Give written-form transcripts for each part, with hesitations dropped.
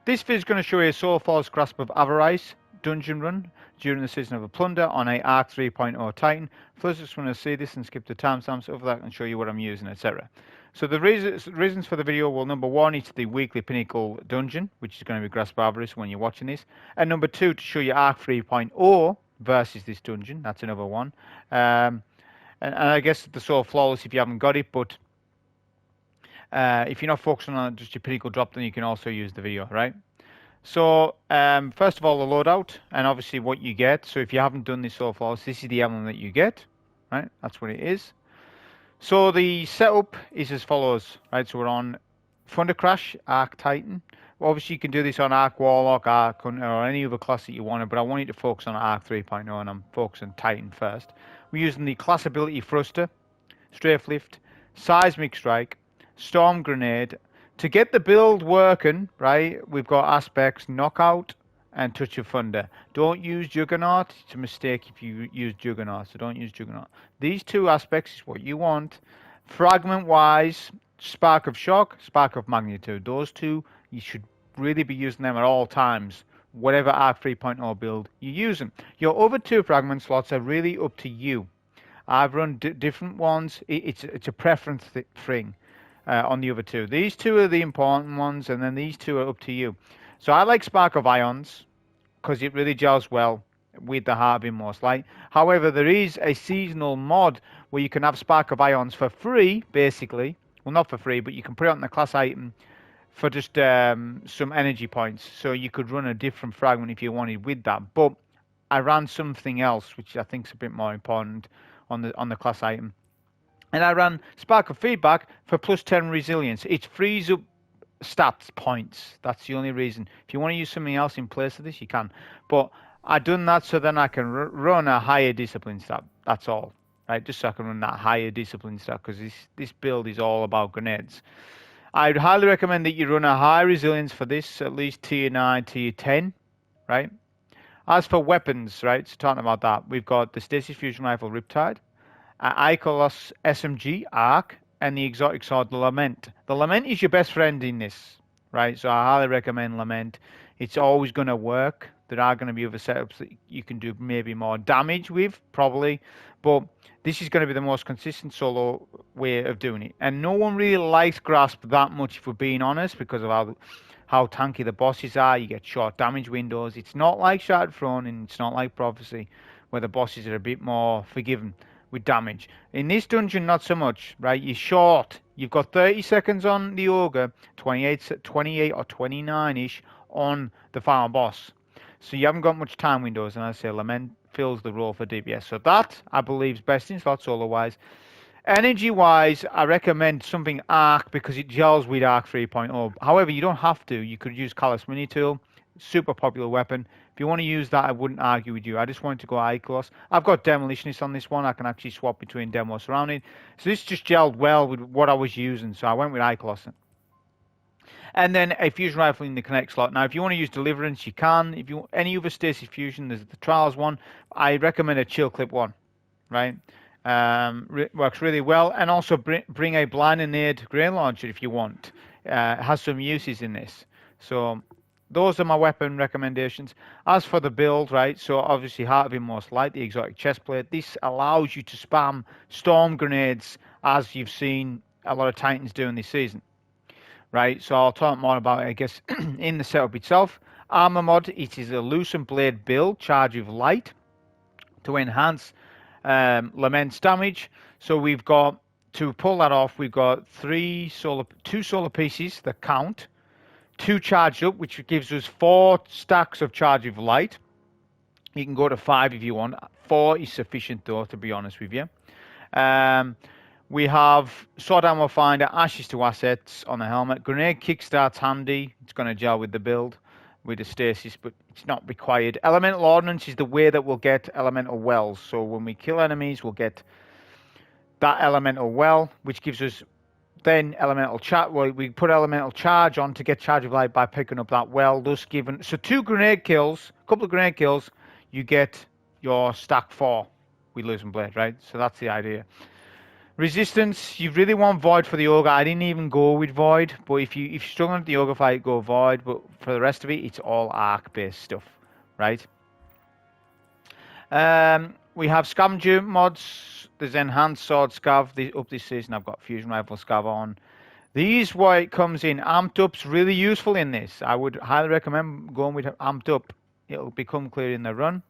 This video is going to show you a Soul Force Grasp of Avarice dungeon run during the season of a Plunder on a Arc 3.0 Titan. First, I just want to see this and skip the timestamps over that and show you what I'm using, etc. So the reasons for the video, well, number one, it's the weekly Pinnacle dungeon, which is going to be Grasp of Avarice when you're watching this. And number two, to show you Arc 3.0 versus this dungeon. That's another one. And I guess the Soul Flawless if you haven't got it, but if you're not focusing on just your Pinnacle drop, then you can also use the video, right? So first of all, the loadout, and obviously what you get. So if you haven't done this so far, this is the emblem that you get, right? That's what it is. So the setup is as follows, right? So we're on Thunder Crash, Arc Titan. Well, obviously you can do this on Arc Warlock, Arc Hunter, or any other class that you want, but I want you to focus on Arc 3.0, and I'm focusing Titan first. We're using the class ability Thruster, Strafe Lift, Seismic Strike, Storm Grenade. To get the build working, right, we've got aspects Knockout and Touch of Thunder. Don't use Juggernaut. It's a mistake if you use Juggernaut, so don't use Juggernaut. These two aspects is what you want. Fragment-wise, Spark of Shock, Spark of Magnitude. Those two, you should really be using them at all times, whatever Arc 3.0 build you're using. Your other two fragment slots are really up to you. I've run different ones. It's a preference thing. On the other two. These two are the important ones, and then these two are up to you. So I like Spark of Ions because it really gels well with the Harvey most light. However, there is a seasonal mod where you can have Spark of Ions for free, basically. Well, not for free, but you can put it on the class item for just some energy points. So you could run a different fragment if you wanted with that. But I ran something else, which I think is a bit more important on the class item. And I ran Spark of Feedback for plus 10 resilience. It frees up stats points. That's the only reason. If you want to use something else in place of this, you can. But I've done that so then I can run a higher discipline stat. That's all. Right? Just so I can run that higher discipline stat, because this build is all about grenades. I'd highly recommend that you run a high resilience for this, at least tier 9, tier 10. Right? As for weapons, right? So talking about that, we've got the Stasis Fusion Rifle Riptide, Icolos SMG Arc, and the exotic sword, the Lament. The Lament is your best friend in this, right? So I highly recommend Lament. It's always going to work. There are going to be other setups that you can do maybe more damage with, probably, but this is going to be the most consistent solo way of doing it. And no one really likes Grasp that much, if we're being honest, because of how tanky the bosses are. You get short damage windows. It's not like Shattered Throne, and it's not like Prophecy, where the bosses are a bit more forgiving with damage. In this dungeon, not so much, right? You're short. You've got 30 seconds on the Ogre, 28 or 29-ish on the final boss. So you haven't got much time windows, and I say Lament fills the role for DPS. So that, I believe, is best in slot solo-wise. Energy-wise, I recommend something Arc because it gels with Arc 3.0. However, you don't have to. You could use Callous Mini Tool. Super popular weapon. If you want to use that, I wouldn't argue with you. I just wanted to go Icolos. I've got Demolitionist on this one. I can actually swap between Demo Surrounding. So this just gelled well with what I was using. So I went with Icolos. And then a Fusion Rifle in the Connect slot. Now, if you want to use Deliverance, you can. If you any other Stasis Fusion, there's the Trials one. I recommend a Chill Clip one. Right? Works really well. And also bring a Blinding Nade Grain Launcher if you want. It has some uses in this. So those are my weapon recommendations. As for the build, right, so obviously Heart of Most Light, the exotic chestplate. This allows you to spam storm grenades, as you've seen a lot of Titans doing this season, right? So I'll talk more about it, I guess, in the setup itself. Armor mod, it is a Lucent Blade build, charge of light, to enhance Lament's damage. So we've got, to pull that off, we've got two solar pieces that count. 2 charged up, which gives us 4 stacks of Charge of Light. You can go to 5 if you want. 4 is sufficient, though, to be honest with you. We have Sword Ammo Finder, Ashes to Assets on the helmet. Grenade Kickstart's handy. It's going to gel with the build, with the Stasis, but it's not required. Elemental Ordnance is the way that we'll get Elemental Wells. So when we kill enemies, we'll get that Elemental Well, which gives us then elemental charge. Well, we put elemental charge on to get Charge of Light by picking up that well. Thus given, so 2 grenade kills, a couple of grenade kills, you get your stack 4 with Lucent Blade, right? So that's the idea. Resistance, you really want Void for the Ogre. I didn't even go with Void, but if you're struggling with the Ogre fight, go Void. But for the rest of it, it's all Arc based stuff, right? We have scavenger mods. There's enhanced sword scav up this season. I've got fusion rifle scav on. These why it comes in amped up's really useful in this. I would highly recommend going with amped up. It'll become clear in the run.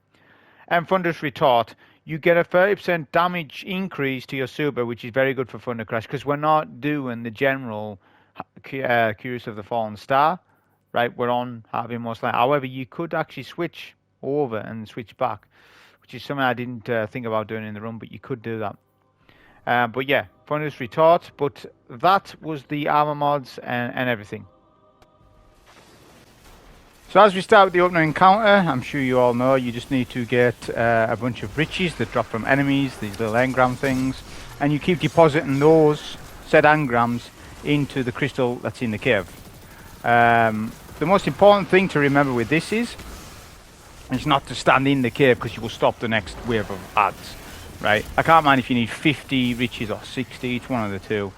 And Thunderous Retort. You get a 30% damage increase to your super, which is very good for Thunder Crash, because we're not doing the general Curious of the Fallen Star, right? We're on having most likely. However, you could actually switch over and switch back, which is something I didn't think about doing in the run, but you could do that. But yeah, Thunderous Retort. But that was the armor mods and everything. So as we start with the opener encounter, I'm sure you all know you just need to get a bunch of riches that drop from enemies, these little engram things, and you keep depositing those said engrams into the crystal that's in the cave. The most important thing to remember with this is not to stand in the cave, because you will stop the next wave of adds, right? I can't mind if you need 50 riches or 60, it's one of the two.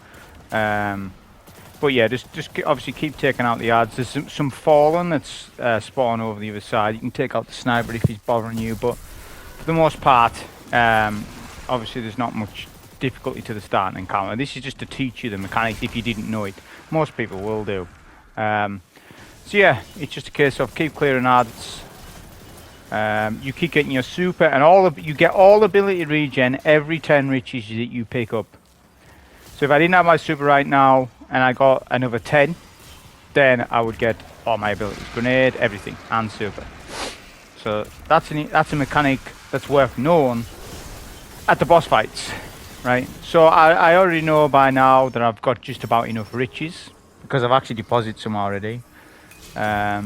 But yeah, just obviously keep taking out the adds. There's some fallen that's spawn over the other side. You can take out the sniper if he's bothering you, but for the most part, obviously there's not much difficulty to the starting encounter. This is just to teach you the mechanics if you didn't know it. Most people will do. So yeah, it's just a case of keep clearing adds. You keep getting your super, and you get all ability regen every 10 riches that you pick up. So if I didn't have my super right now, and I got another 10, then I would get all my abilities, grenade, everything, and super. So that's a mechanic that's worth knowing at the boss fights, right? So I already know by now that I've got just about enough riches, because I've actually deposited some already. So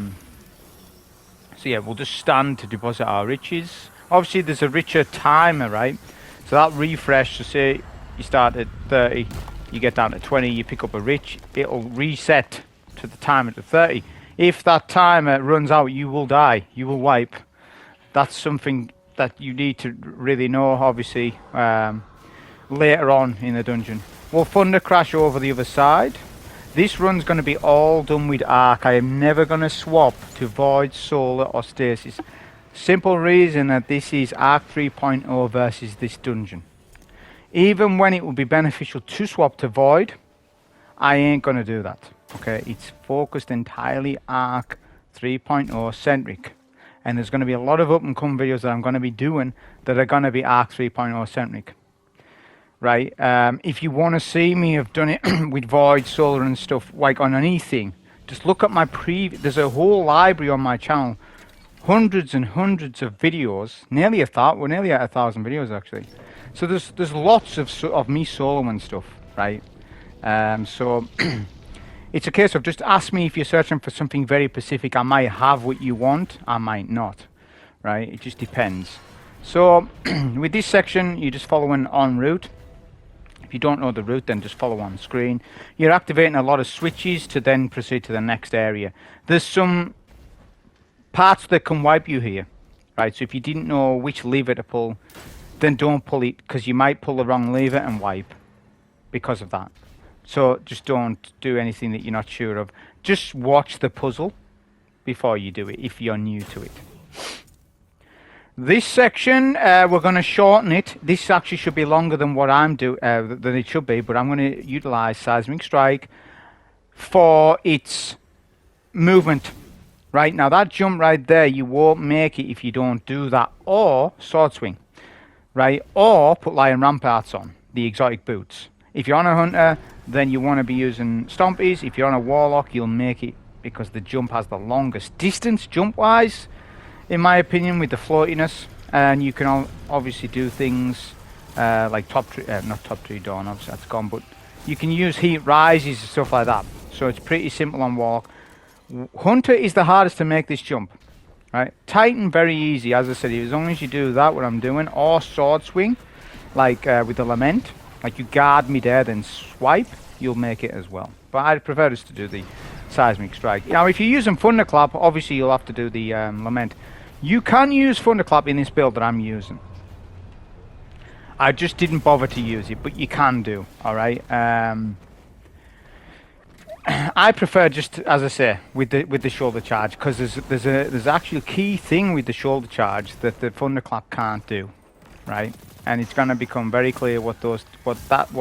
yeah, we'll just stand to deposit our riches. Obviously there's a richer timer, right? So that refresh, so say you start at 30, you get down to 20, you pick up a rich, it'll reset to the timer to 30. If that timer runs out, you will die, you will wipe. That's something that you need to really know, obviously, later on in the dungeon. We'll Thunder Crash over the other side. This run's going to be all done with Arc. I am never going to swap to Void, Solar or Stasis. Simple reason that this is Arc 3.0 versus this dungeon. Even when it would be beneficial to swap to Void, I ain't going to do that. Okay, it's focused entirely Arc 3.0 centric. And there's going to be a lot of up and come videos that I'm going to be doing that are going to be Arc 3.0 centric. Right? If you want to see me have done it with Void, Solar and stuff, like on anything, just look at my there's a whole library on my channel. Hundreds and hundreds of videos. We're nearly at 1,000 videos actually. So there's lots of me soloing stuff, right? So it's a case of just ask me if you're searching for something very specific. I might have what you want, I might not, right? It just depends. So with this section, you're just following en route. If you don't know the route, then just follow on screen. You're activating a lot of switches to then proceed to the next area. There's some parts that can wipe you here, right? So if you didn't know which lever to pull, then don't pull it, because you might pull the wrong lever and wipe because of that. So just don't do anything that you're not sure of. Just watch the puzzle before you do it if you're new to it. This section, we're going to shorten it. This actually should be longer than what I'm doing, than it should be, but I'm going to utilize Seismic Strike for its movement. Right, now that jump right there, you won't make it if you don't do that, or Sword Swing. Right, or put Lion Ramparts on, the exotic boots. If you're on a hunter, then you want to be using Stompies. If you're on a warlock, you'll make it because the jump has the longest distance jump-wise, in my opinion, with the floatiness. And you can obviously do things like not Top Tree Dawn, obviously that's gone, but you can use Heat Rises and stuff like that. So it's pretty simple on warlock. Hunter is the hardest to make this jump. Right, Titan very easy, as I said, as long as you do that, what I'm doing, or Sword Swing, like with the Lament, like you guard me there, then swipe, you'll make it as well. But I'd prefer us to do the Seismic Strike. Now, if you're using Thunderclap, obviously you'll have to do the Lament. You can use Thunderclap in this build that I'm using. I just didn't bother to use it, but you can do, alright? I prefer just, as I say, with the shoulder charge, because there's actually a key thing with the shoulder charge that the Thunderclap can't do, right? And it's going to become very clear what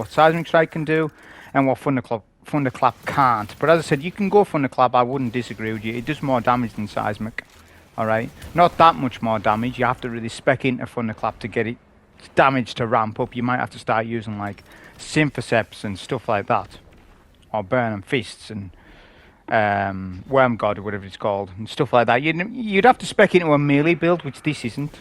Seismic Strike can do, and what Thunderclap can't. But as I said, you can go Thunderclap. I wouldn't disagree with you. It does more damage than Seismic, all right? Not that much more damage. You have to really spec into Thunderclap to get it damage to ramp up. You might have to start using like Synthoceps and stuff like that, or Burning Fists and Worm God or whatever it's called, and stuff like that. You'd have to spec into a melee build, which this isn't.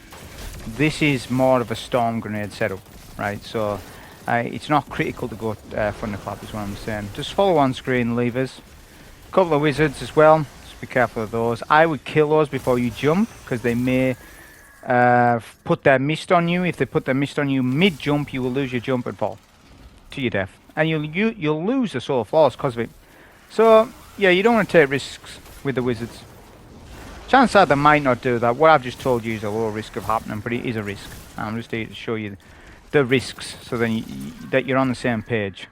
This is more of a Storm Grenade setup, right? So it's not critical to go Thunderclap, is what I'm saying. Just follow on screen levers. A couple of wizards as well. Just be careful of those. I would kill those before you jump, because they may put their mist on you. If they put their mist on you mid-jump, you will lose your jump and fall to your death. And you'll lose the Soul Flawless because of it. So, yeah, you don't want to take risks with the wizards. Chances are they might not do that. What I've just told you is a low risk of happening, but it is a risk. I'm just here to show you the risks, so then that you're on the same page.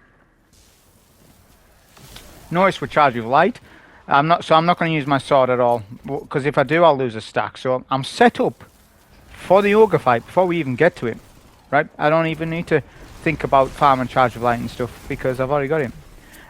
Notice we're charged with light. I'm not going to use my sword at all, because if I do, I'll lose a stack. So I'm set up for the Ogre fight before we even get to it, right? I don't even need to think about farm and charge of light and stuff, because I've already got it.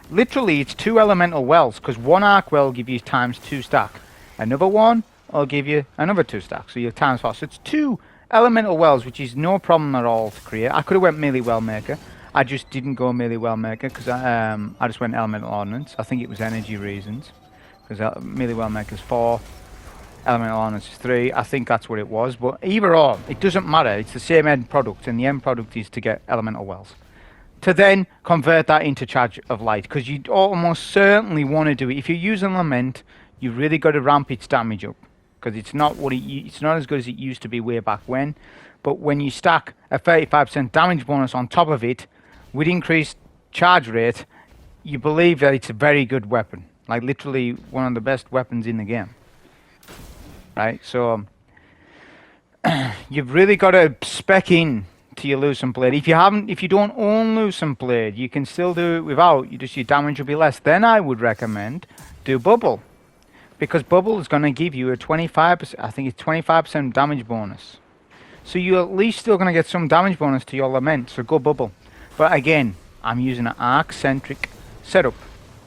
Literally, it's 2 elemental wells, because one arc well will give you ×2 stack. Another one will give you another 2 stacks, so you're ×4. So it's 2 elemental wells, which is no problem at all to create. I could have went melee well maker. I just didn't go melee well maker, because I just went elemental ordnance. I think it was energy reasons, because melee well maker is 4, elemental ordnance is 3. I think that's what it was, but either or, it doesn't matter. It's the same end product, and the end product is to get elemental wells, to then convert that into charge of light, because you almost certainly want to do it. If you're using Lament, you really got to ramp its damage up, because it's not as good as it used to be way back when. But when you stack a 35% damage bonus on top of it with increased charge rate, you believe that it's a very good weapon, like literally one of the best weapons in the game, right? So you've really got to spec in to your Lucent Blade. If you don't own Lucent Blade, you can still do it without. Your damage will be less. Then I would recommend do Bubble, because Bubble is going to give you a 25%. I think it's 25% damage bonus. So you're at least still going to get some damage bonus to your Lament. So go Bubble. But again, I'm using an arc-centric setup,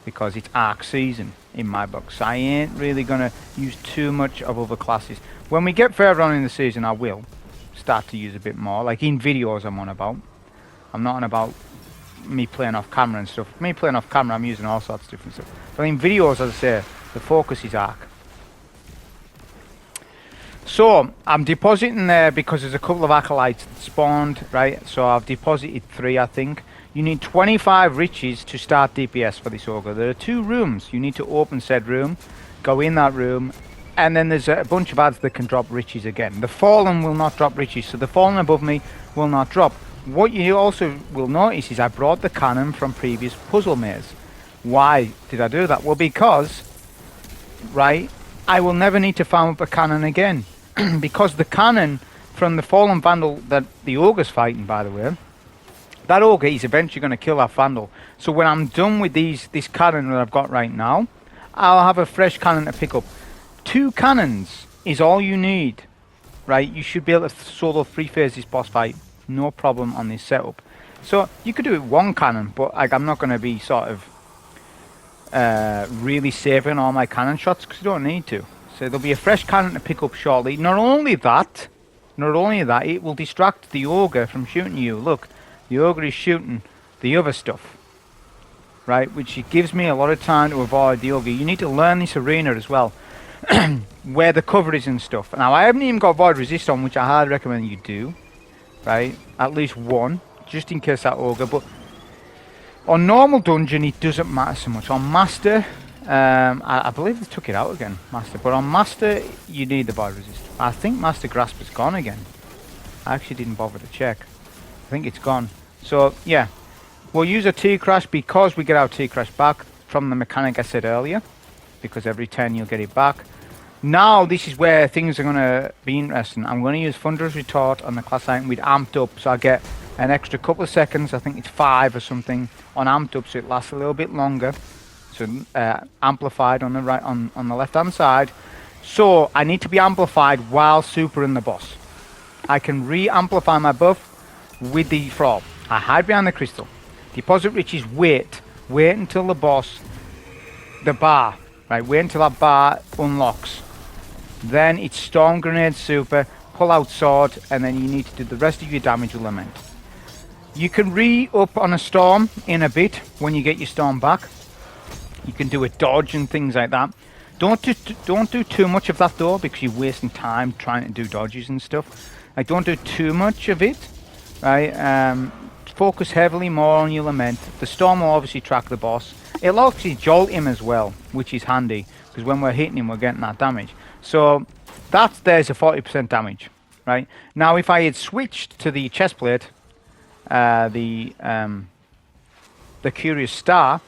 because it's arc season in my box. I ain't really going to use too much of other classes. When we get further on in the season, I will start to use a bit more. Like in videos I'm on about. I'm not on about me playing off camera and stuff. Me playing off camera, I'm using all sorts of different stuff. But in videos, as I say, the focus is arc. So I'm depositing there because there's a couple of acolytes that spawned, right? So I've deposited 3, I think. You need 25 riches to start DPS for this Ogre. There are 2 rooms. You need to open said room, go in that room, and then there's a bunch of ads that can drop riches again. The Fallen will not drop riches, so the Fallen above me will not drop. What you also will notice is I brought the cannon from previous puzzle maze. Why did I do that? Well, because, right, I will never need to farm up a cannon again. Because the cannon from the Fallen Vandal that the Ogre's fighting, by the way, that Ogre is eventually going to kill that Vandal. So when I'm done with this cannon that I've got right now, I'll have a fresh cannon to pick up. 2 cannons is all you need, right? You should be able to solo 3 phase this boss fight, no problem on this setup. So you could do it 1 cannon, but like, I'm not going to be sort of really saving all my cannon shots, because you don't need to. So there'll be a fresh cannon to pick up shortly. Not only that, it will distract the Ogre from shooting you. Look, the Ogre is shooting the other stuff, right? Which it gives me a lot of time to avoid the Ogre. You need to learn this arena as well, where the cover is and stuff. Now, I haven't even got Void Resist on, which I highly recommend you do, right? At least 1, just in case that Ogre. But on normal dungeon, it doesn't matter so much. On Master, I believe they took it out again, Master. But on Master, you need the Void Resist. I think Master Grasp is gone again. I actually didn't bother to check. I think it's gone. So, yeah. We'll use a T-Crash because we get our T-Crash back from the mechanic I said earlier. Because every 10 you'll get it back. Now this is where things are going to be interesting. I'm going to use Thunderous Retort on the class item with Amped Up, so I get an extra couple of seconds, I think it's 5 or something, on Amped Up, so it lasts a little bit longer. So amplified on the right, on the left hand side. So I need to be amplified while super in the boss. I can re-amplify my buff with the Thrall. I hide behind the crystal. Deposit Riches, wait until the boss, the bar, right, wait until that bar unlocks. Then it's Storm Grenade super, pull out sword, and then you need to do the rest of your damage with Lament. You can re-up on a Storm in a bit when you get your Storm back. You can do a dodge and things like that. Don't do too much of that though, because you're wasting time trying to do dodges and stuff. Like, don't do too much of it, right? Focus heavily more on your Lament. The Storm will obviously track the boss. It'll actually jolt him as well, which is handy, because when we're hitting him, we're getting that damage. So there's a 40% damage, right? Now, if I had switched to the chestplate, the Curious Star,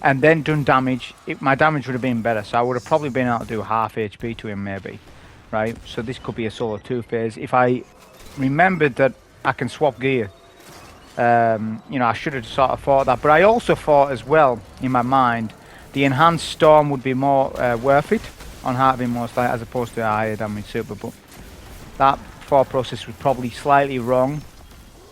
and then done damage, my damage would have been better. So I would have probably been able to do half HP to him, maybe, right? So this could be a solo 2 phase. If I remembered that I can swap gear, you know, I should have sort of thought that. But I also thought as well, in my mind, the enhanced Storm would be more worth it on Heart most light as opposed to a higher damage super. But that thought process was probably slightly wrong.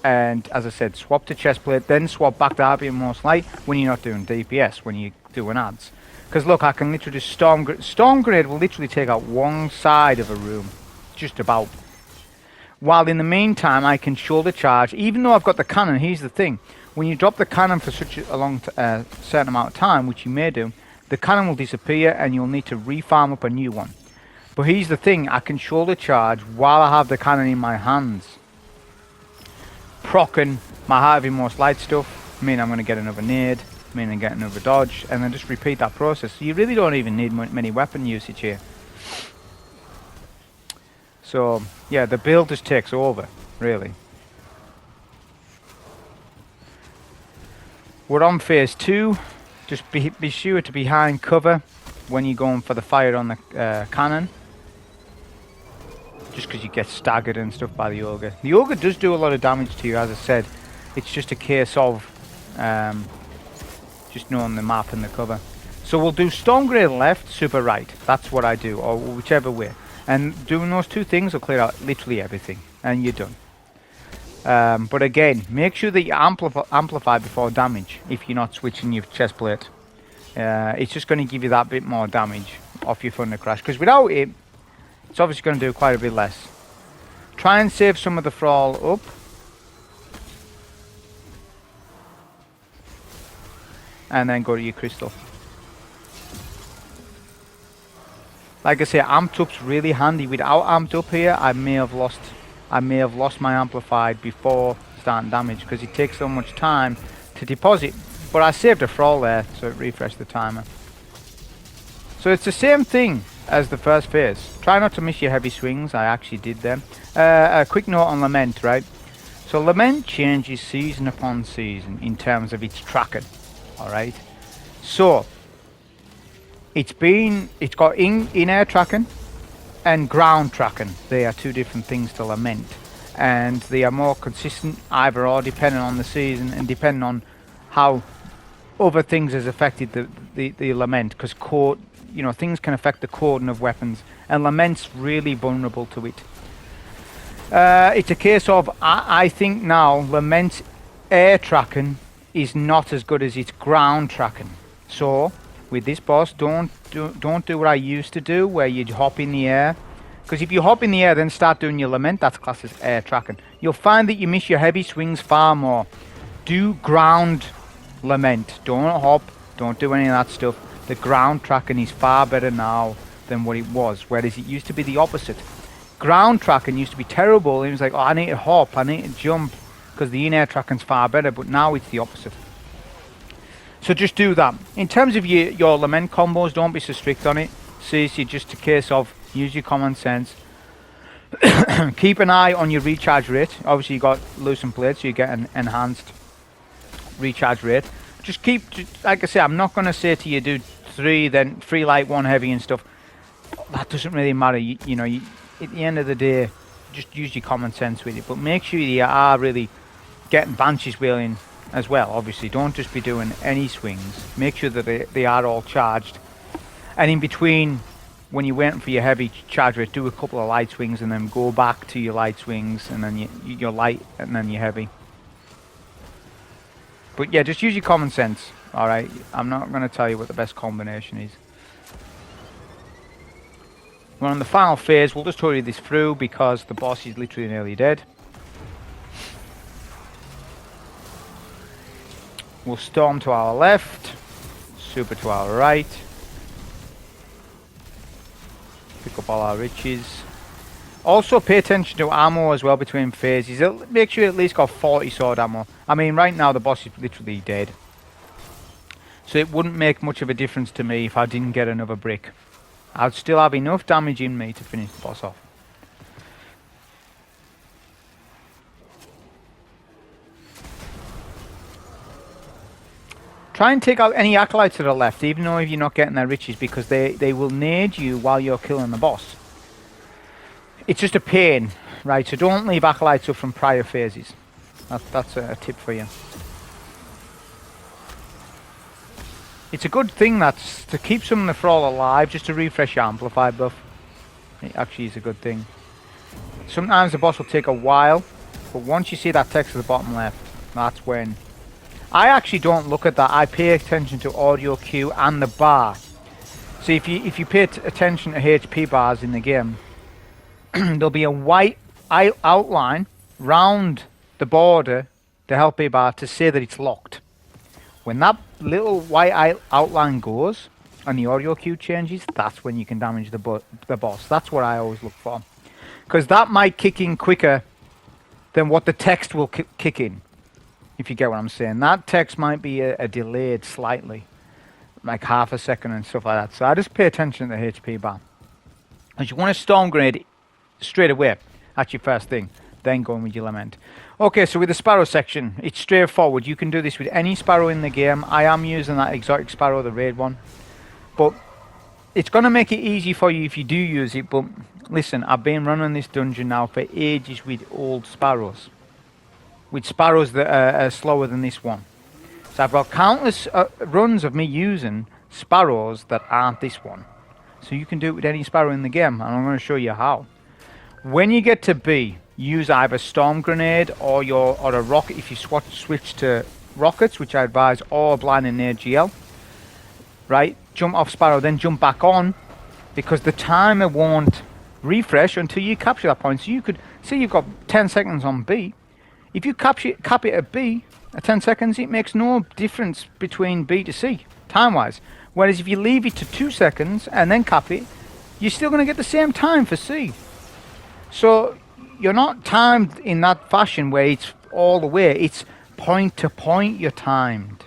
And as I said, swap to chestplate, then swap back to Heart most light when you're not doing DPS, when you're doing ads. Because look, I can literally just Storm Grenade will literally take out one side of a room, just about. While in the meantime, I can shoulder charge. Even though I've got the cannon, here's the thing. When you drop the cannon for such a long certain amount of time, which you may do, the cannon will disappear and you'll need to refarm up a new one. But here's the thing, I can shoulder charge while I have the cannon in my hands. Proccing my Heart of Most Light stuff, mean I'm going to get another nade, mean I get another dodge, and then just repeat that process. So you really don't even need many weapon usage here. So yeah, the build just takes over, really. We're on phase 2. Just be sure to be behind cover when you're going for the fire on the cannon. Just because you get staggered and stuff by the Ogre. The Ogre does do a lot of damage to you, as I said. It's just a case of just knowing the map and the cover. So we'll do Storm Grenade left, super right. That's what I do, or whichever way. And doing those 2 things will clear out literally everything, and you're done. But again, make sure that you amplify before damage if you're not switching your chestplate. It's just going to give you that bit more damage off your Thunder Crash, because without it, it's obviously going to do quite a bit less. Try and save some of the Thrall up. And then go to your crystal. Like I say, Amped Up's really handy. Without Amped Up here, I may have lost my amplified before starting damage, because it takes so much time to deposit. But I saved a Thrall there, so it refreshed the timer. So it's the same thing as the first phase. Try not to miss your heavy swings. I actually did them. A quick note on Lament, right? So Lament changes season upon season in terms of its tracking. Alright? So it's got in-air tracking and ground tracking. They are 2 different things to Lament. And they are more consistent either or, depending on the season and depending on how other things has affected the Lament, because you know, things can affect the coding of weapons, and Lament's really vulnerable to it. It's a case of, I think now, Lament's air tracking is not as good as its ground tracking. So, with this boss, don't do what I used to do, where you hop in the air. Because if you hop in the air, then start doing your Lament, that's classed as air tracking. You'll find that you miss your heavy swings far more. Do ground Lament. Don't hop, don't do any of that stuff. The ground tracking is far better now than what it was, whereas it used to be the opposite. Ground tracking used to be terrible. It was like, oh, I need to hop, I need to jump, because the in-air tracking's far better, but now it's the opposite. So just do that. In terms of your Lament combos, don't be so strict on it. Seriously, just a case of use your common sense. Keep an eye on your recharge rate. Obviously, you got loosened plates, so you get an enhanced recharge rate. Just keep, like I say, I'm not going to say to you do 3 light, 1 heavy and stuff. that doesn't really matter. You know, at the end of the day, just use your common sense with it. But make sure you are really getting Banshees wheeling as well. Obviously, don't just be doing any swings. Make sure that they are all charged. And in between, when you're waiting for your heavy charge rate, do a couple of light swings and then go back to your light swings and then your light and then your heavy. But yeah, just use your common sense. Alright, I'm not going to tell you what the best combination is. We're on the final phase. We'll just hurry this through because the boss is literally nearly dead. We'll storm to our left, super to our right. Pick up all our riches. Also pay attention to ammo as well between phases. Make sure you at least got 40 sword ammo. I mean, right now the boss is literally dead. So it wouldn't make much of a difference to me if I didn't get another brick. I'd still have enough damage in me to finish the boss off. Try and take out any acolytes to the left, even though if you're not getting their riches, because they will nade you while you're killing the boss. It's just a pain, right? So don't leave acolytes up from prior phases. That's a tip for you. It's a good thing that's to keep some of the thrall alive, just to refresh your amplify buff. It actually is a good thing. Sometimes the boss will take a while, but once you see that text at the bottom left, that's when. I actually don't look at that. I pay attention to audio cue and the bar. So if you pay attention to HP bars in the game, there'll be a white outline round the border, the health bar, to say that it's locked. When that little white outline goes and the audio cue changes, that's when you can damage the boss. That's what I always look for, because that might kick in quicker than what the text will kick in. If you get what I'm saying, that text might be a delayed slightly, like half a second and stuff like that. So I just pay attention to the HP bar. As you want to storm grenade straight away, that's your first thing. Then go in with your lament. Okay, so with the Sparrow section, it's straightforward. You can do this with any Sparrow in the game. I am using that exotic Sparrow, the raid one, but it's going to make it easy for you if you do use it. But listen, I've been running this dungeon now for ages with old Sparrows. With Sparrows that are slower than this one. So I've got countless runs of me using Sparrows that aren't this one. So you can do it with any Sparrow in the game, and I'm going to show you how. When you get to B, use either Storm Grenade or a rocket if you switch to rockets, which I advise, or Blinding Nade GL. Right? Jump off Sparrow, then jump back on, because the timer won't refresh until you capture that point. So you could see you've got 10 seconds on B. If you cap it at B at 10 seconds, it makes no difference between B to C, time-wise. Whereas if you leave it to 2 seconds and then cap it, you're still going to get the same time for C. So you're not timed in that fashion where it's all the way. It's point to point you're timed.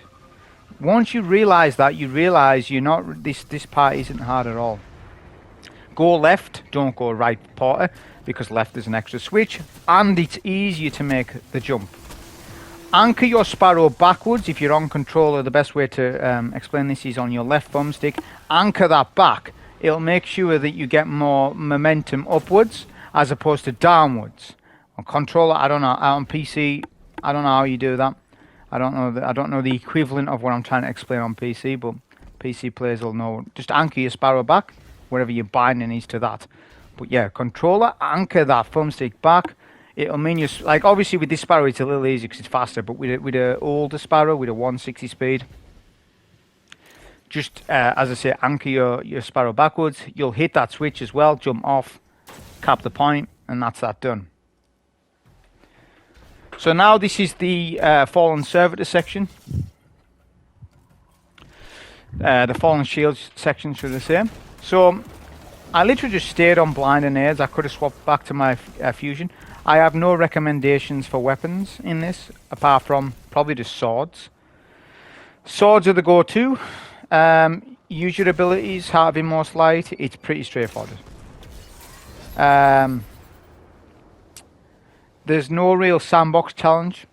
Once you realise that, you realise you're not. This part isn't hard at all. Go left, don't go right, Porter, because left is an extra switch, and it's easier to make the jump. Anchor your Sparrow backwards. If you're on controller, the best way to explain this is on your left thumbstick. Anchor that back. It'll make sure that you get more momentum upwards as opposed to downwards. On controller, I don't know. On PC, I don't know how you do that. I don't know the equivalent of what I'm trying to explain on PC, but PC players will know. Just anchor your Sparrow back, wherever your binding is to that. But yeah, controller, anchor that thumbstick back. It'll mean you're, like, obviously with this Sparrow it's a little easier because it's faster, but with a older Sparrow, with a 160 speed, just, as I say, anchor your Sparrow backwards. You'll hit that switch as well, jump off, cap the point, and that's that done. So now this is the Fallen Servitor section. The Fallen Shields section, should I say. So I literally just stayed on Blinding Nades. I could have swapped back to my fusion. I have no recommendations for weapons in this, apart from probably just swords. Swords are the go-to. Use your abilities, Heart of Immortal Light. It's pretty straightforward. There's no real sandbox challenge.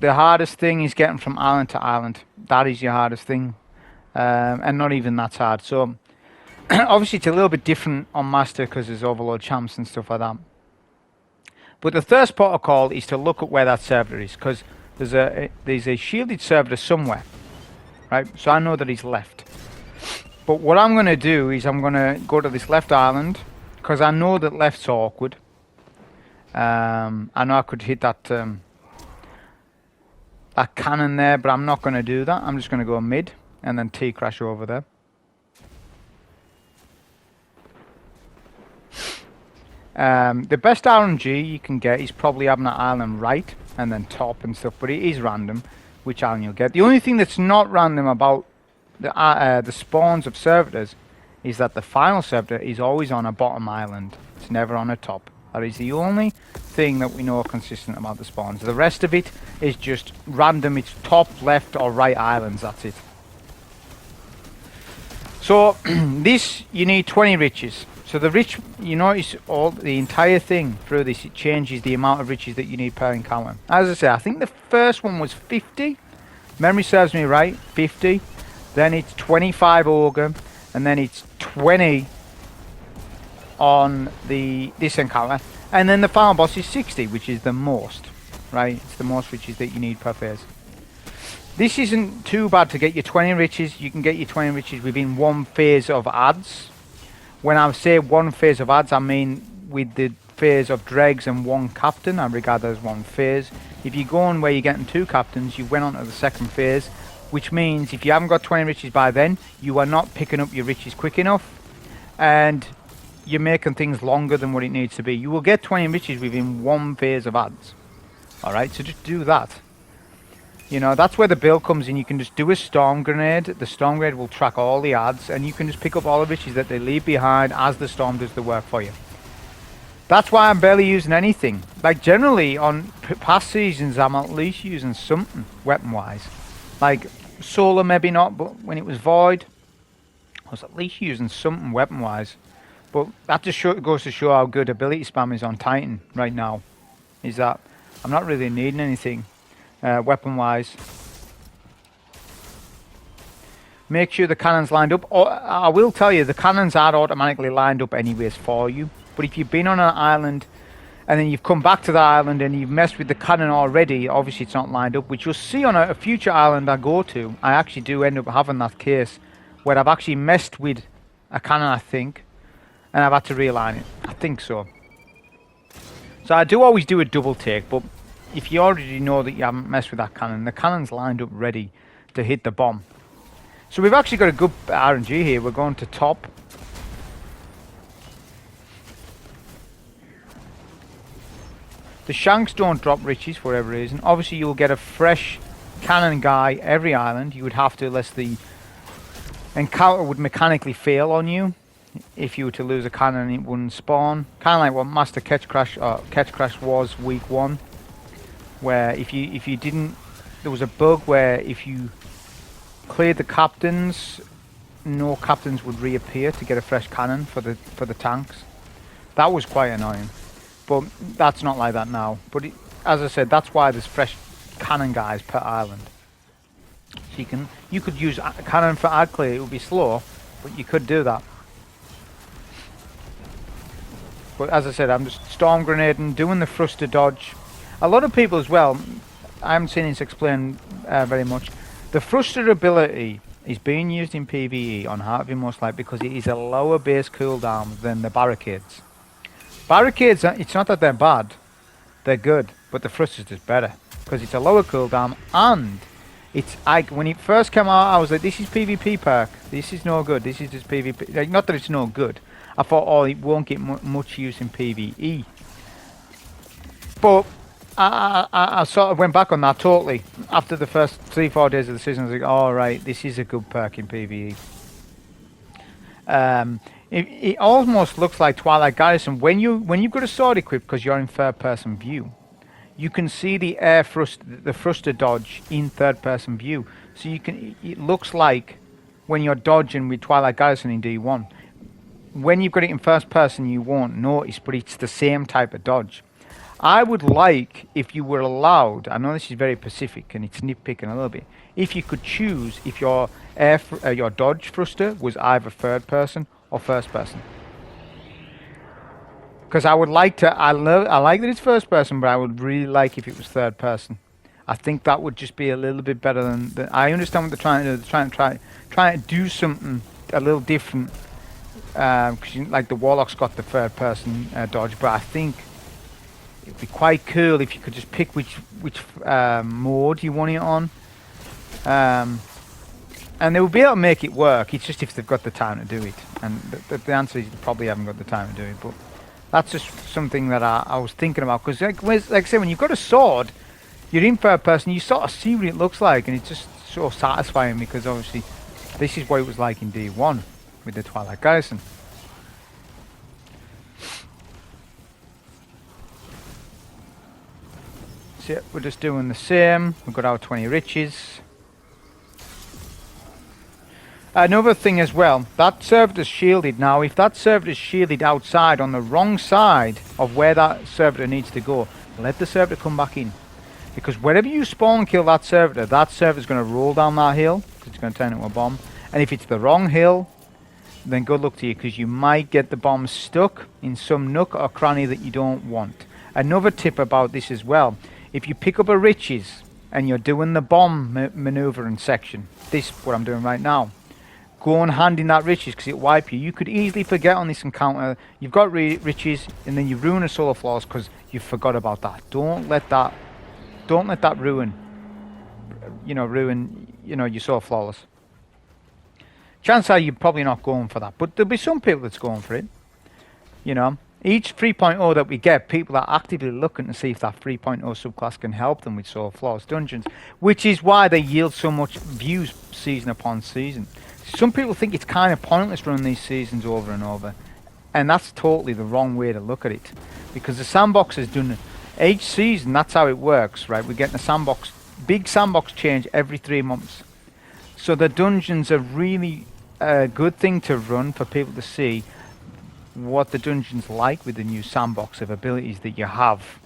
The hardest thing is getting from island to island. That is your hardest thing. And not even that's hard. So Obviously, it's a little bit different on Master because there's overload champs and stuff like that. But the thirst protocol is to look at where that servitor is, because there's a shielded servitor somewhere, right? So I know that he's left. But what I'm going to do is I'm going to go to this left island, because I know that left's awkward. I know I could hit that that cannon there, but I'm not going to do that. I'm just going to go mid and then T-crash over there. The best RNG you can get is probably having that island right and then top and stuff, but it is random which island you'll get. The only thing that's not random about the spawns of servitors is that the final servitor is always on a bottom island. It's never on a top. That is the only thing that we know consistent about the spawns. The rest of it is just random. It's top, left or right islands. That's it. So this, you need 20 riches. So the rich, you notice the entire thing through this, it changes the amount of riches that you need per encounter. As I say, I think the first one was 50. Memory serves me right, 50. Then it's 25 Ogre, and then it's 20 on this encounter, and then the final boss is 60, which is the most, right? It's the most riches that you need per phase. This isn't too bad to get your 20 riches. You can get your 20 riches within one phase of ads. When I say one phase of ads, I mean with the phase of dregs and one captain. I regard that as one phase. If you go on where you're getting 2 captains, you went on to the second phase, which means if you haven't got 20 riches by then, you are not picking up your riches quick enough, and you're making things longer than what it needs to be. You will get 20 riches within one phase of ads. Alright, so just do that. You know, that's where the build comes in. You can just do a storm grenade. The storm grenade will track all the ads, and you can just pick up all the riches that they leave behind as the storm does the work for you. That's why I'm barely using anything. Like, generally, on past seasons, I'm at least using something, weapon-wise. Like, Solar maybe not, but when it was Void, I was at least using something weapon-wise. But that just goes to show how good ability spam is on Titan right now. Is that I'm not really needing anything weapon-wise. Make sure the cannon's lined up. Or, I will tell you, the cannons are automatically lined up anyways for you. But if you've been on an island and then you've come back to the island and you've messed with the cannon already, obviously it's not lined up, which you'll see on a future island I go to. I actually do end up having that case where I've actually messed with a cannon, I think, and I've had to realign it. I think so. So I do always do a double take, but if you already know that you haven't messed with that cannon, the cannon's lined up ready to hit the bomb. So we've actually got a good RNG here. We're going to top. The Shanks don't drop riches for whatever reason. Obviously you'll get a fresh cannon guy every island. You would have to, unless the encounter would mechanically fail on you. If you were to lose a cannon, it wouldn't spawn. Kind of like what Master Catch Crash was week 1, where if you didn't, there was a bug where if you cleared the captains, no captains would reappear to get a fresh cannon for the tanks. That was quite annoying, but that's not like that now. But as I said, that's why there's fresh cannon guys per island. So you could use a cannon for ad clear. It would be slow, but you could do that. But as I said, I'm just storm grenading, doing the thruster dodge. A lot of people as well, I haven't seen this explained very much. The thruster ability is being used in PvE on Heart of Your Most Light because it is a lower base cooldown than the barricades. Barricades, it's not that they're bad, they're good, but the thruster's just better because it's a lower cooldown, and it's like when it first came out, I was like, this is PvP perk, this is no good, this is just PvP. Like, not that it's no good. I thought, oh, it won't get much use in PvE. But I sort of went back on that totally. After the first 3-4 days of the season, I was like, all right, this is a good perk in PvE. It almost looks like Twilight Garrison. When you've got a sword equipped, because you're in third-person view, you can see the the thruster dodge in third-person view. So it looks like when you're dodging with Twilight Garrison in D1. When you've got it in first person, you won't notice, but it's the same type of dodge. I would like, if you were allowed, I know this is very specific and it's nitpicking a little bit, if you could choose if your dodge thruster was either third person or first person? Because I would like to, I like that it's first person, but I would really like if it was third person. I think that would just be a little bit better than I understand what they're trying to do. They're trying to do something a little different. Because like the Warlock's got the third person dodge, but I think it'd be quite cool if you could just pick which mode you want it on. And they will be able to make it work. It's just if they've got the time to do it. And the answer is they probably haven't got the time to do it. But that's just something that I was thinking about. Because like I say, when you've got a sword, you're in third person, you sort of see what it looks like. And it's just so satisfying because obviously this is what it was like in D1 with the Twilight Garrison. So we're just doing the same. We've got our 20 riches. Another thing as well, that servitor's shielded. Now if that servitor's shielded outside on the wrong side of where that servitor needs to go, let the servitor come back in. Because wherever you spawn kill that servitor's going to roll down that hill, because it's going to turn into a bomb. And if it's the wrong hill, then good luck to you, because you might get the bomb stuck in some nook or cranny that you don't want. Another tip about this as well, if you pick up a riches and you're doing the bomb maneuvering section, this is what I'm doing right now, go and hand in that riches because it'll wipe you. You could easily forget on this encounter, you've got riches and then you ruin a solar flaws because you forgot about that. Don't let that ruin your solar flawless. Chances are you're probably not going for that, but there'll be some people that's going for it. You know, each 3.0 that we get, people are actively looking to see if that 3.0 subclass can help them with solar flawless dungeons, which is why they yield so much views season upon season. Some people think it's kind of pointless running these seasons over and over, and that's totally the wrong way to look at it, because the sandbox is done each season. That's how it works, right? We're getting a big sandbox change every 3 months, so the dungeons are really a good thing to run for people to see what the dungeon's like with the new sandbox of abilities that you have.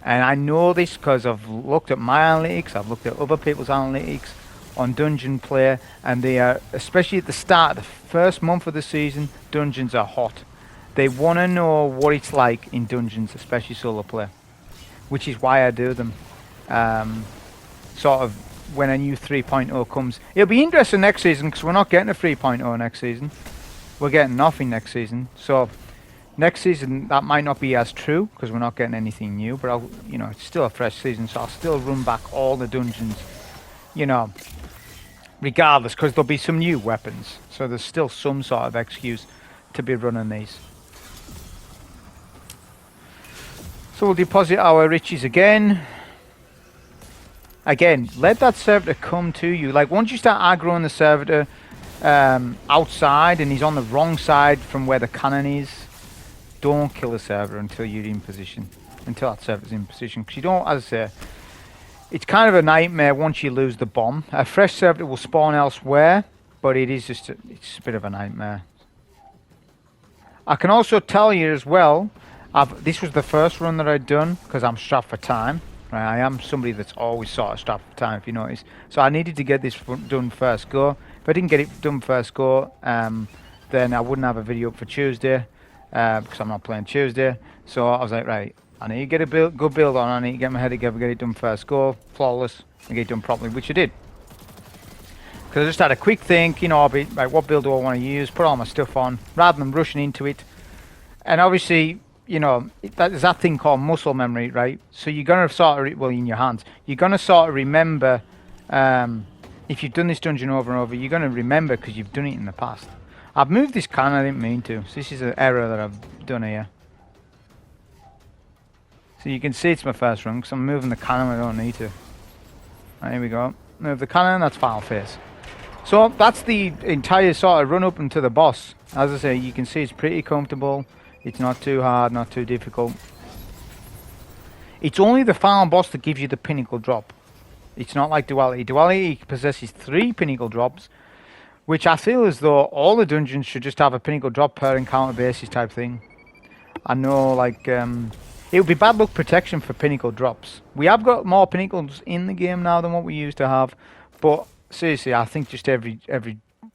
And I know this because I've looked at my analytics, I've looked at other people's analytics on dungeon play, and they are, especially at the start, the first month of the season, dungeons are hot. They want to know what it's like in dungeons, especially solo play, which is why I do them. Sort of when a new 3.0 comes. It'll be interesting next season because we're not getting a 3.0 next season. We're getting nothing next season. So next season that might not be as true because we're not getting anything new, but it's still a fresh season, so I'll still run back all the dungeons, regardless, because there'll be some new weapons. So there's still some sort of excuse to be running these. So we'll deposit our riches again. Again, let that servitor come to you. Like once you start aggroing the servitor outside and he's on the wrong side from where the cannon is, don't kill the servitor until you're in position. Until that servitor's in position. Because you don't, as I say, it's kind of a nightmare once you lose the bomb. A fresh servitor will spawn elsewhere, but it's just a bit of a nightmare. I can also tell you as well, this was the first run that I'd done because I'm strapped for time. Right, I am somebody that's always sort of strapped for time, if you notice. So I needed to get this done first go. If I didn't get it done first go, then I wouldn't have a video up for Tuesday because I'm not playing Tuesday. So I was like, right, I need to get a good build on. I need to get my head together, get it done first go, flawless, and get it done properly, which I did. Because I just had a quick think, right, what build do I want to use? Put all my stuff on, rather than rushing into it. And obviously, there's that thing called muscle memory, right? So you're going to sort of, in your hands, you're going to sort of remember, if you've done this dungeon over and over, you're going to remember because you've done it in the past. I've moved this cannon, I didn't mean to. So this is an error that I've done here. So you can see it's my first run because I'm moving the cannon, I don't need to. Right, here we go. Move the cannon, that's final phase. So that's the entire sort of run up into the boss. As I say, you can see it's pretty comfortable. It's not too hard, not too difficult. It's only the final boss that gives you the pinnacle drop. It's not like Duality. Duality possesses 3 pinnacle drops, which I feel as though all the dungeons should just have a pinnacle drop per encounter basis type thing. I know, like, it would be bad luck protection for pinnacle drops. We have got more pinnacles in the game now than what we used to have, but seriously, I think just every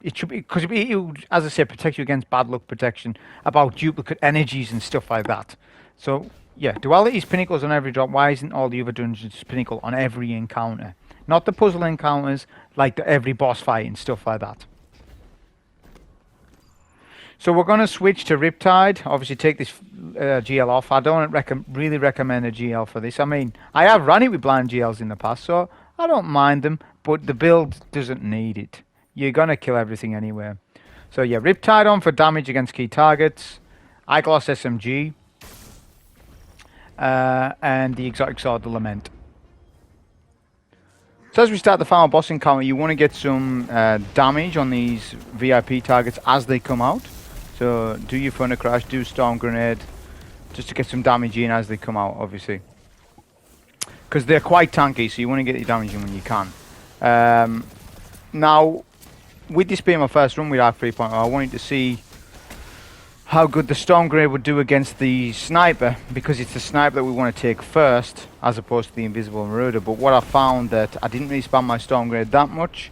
It should be, because it would, as I said, protect you against bad luck protection, about duplicate energies and stuff like that. So, yeah, Duality's Pinnacles on every drop. Why isn't all the other dungeons Pinnacle on every encounter? Not the puzzle encounters, like every boss fight and stuff like that. So we're going to switch to Riptide. Obviously, take this GL off. I don't really recommend a GL for this. I mean, I have run it with blind GLs in the past, so I don't mind them, but the build doesn't need it. You're going to kill everything anyway. So yeah, Riptide on for damage against key targets. Eyeglass SMG. And the exotic sword, the Lament. So as we start the final boss encounter, you want to get some damage on these VIP targets as they come out. So do your Thunder Crash, do Storm Grenade, just to get some damage in as they come out, obviously. Because they're quite tanky, so you want to get your damage in when you can. Now, with this being my first run with Arc 3.0, I wanted to see how good the Storm Grenade would do against the Sniper, because it's the Sniper that we want to take first, as opposed to the Invisible Marauder. But what I found that I didn't really spam my Storm Grenade that much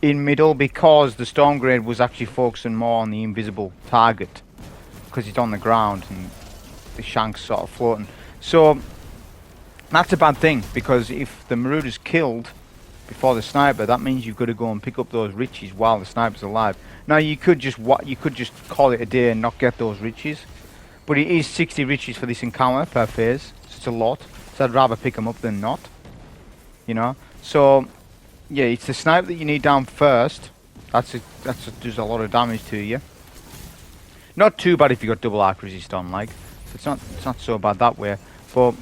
in middle, because the Storm Grenade was actually focusing more on the invisible target, because it's on the ground and the shank's sort of floating. So that's a bad thing, because if the Marauder's killed before the Sniper, that means you've got to go and pick up those riches while the Sniper's alive. Now you could just call it a day and not get those riches, but it is 60 riches for this encounter per phase, so it's a lot. So I'd rather pick them up than not, you know. So yeah, it's the Sniper that you need down first. Does a lot of damage to you. Not too bad if you got double arc resist on, like. So it's not so bad that way. But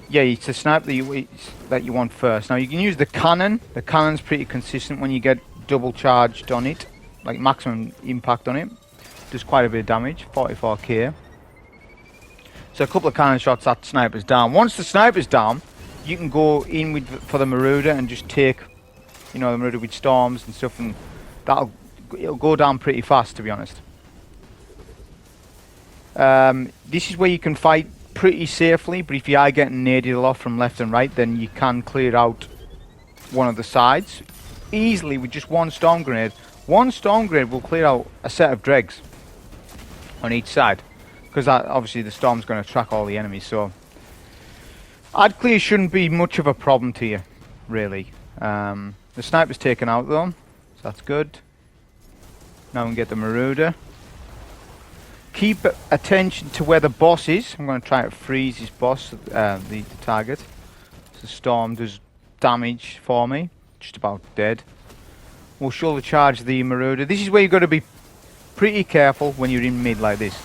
yeah, it's the Sniper that you want first. Now you can use the cannon. The cannon's pretty consistent when you get double charged on it, like maximum impact on it. Does quite a bit of damage, 44k. So a couple of cannon shots, that Sniper's down. Once the Sniper's down, you can go in for the Marauder and just take, you know, the Marauder with storms and stuff, and it'll go down pretty fast, to be honest. This is where you can fight pretty safely, but if you are getting naded off from left and right, then you can clear out one of the sides easily with just one Storm Grenade. One Storm Grenade will clear out a set of dregs on each side, because obviously the Storm's going to track all the enemies, so Ad clear shouldn't be much of a problem to you, really. The Sniper's taken out though, so that's good. Now we can get the Marauder. Keep attention to where the boss is. I'm going to try to freeze his boss, the target. So Storm does damage for me, just about dead. We'll shoulder charge the Marauder. This is where you've got to be pretty careful when you're in mid like this,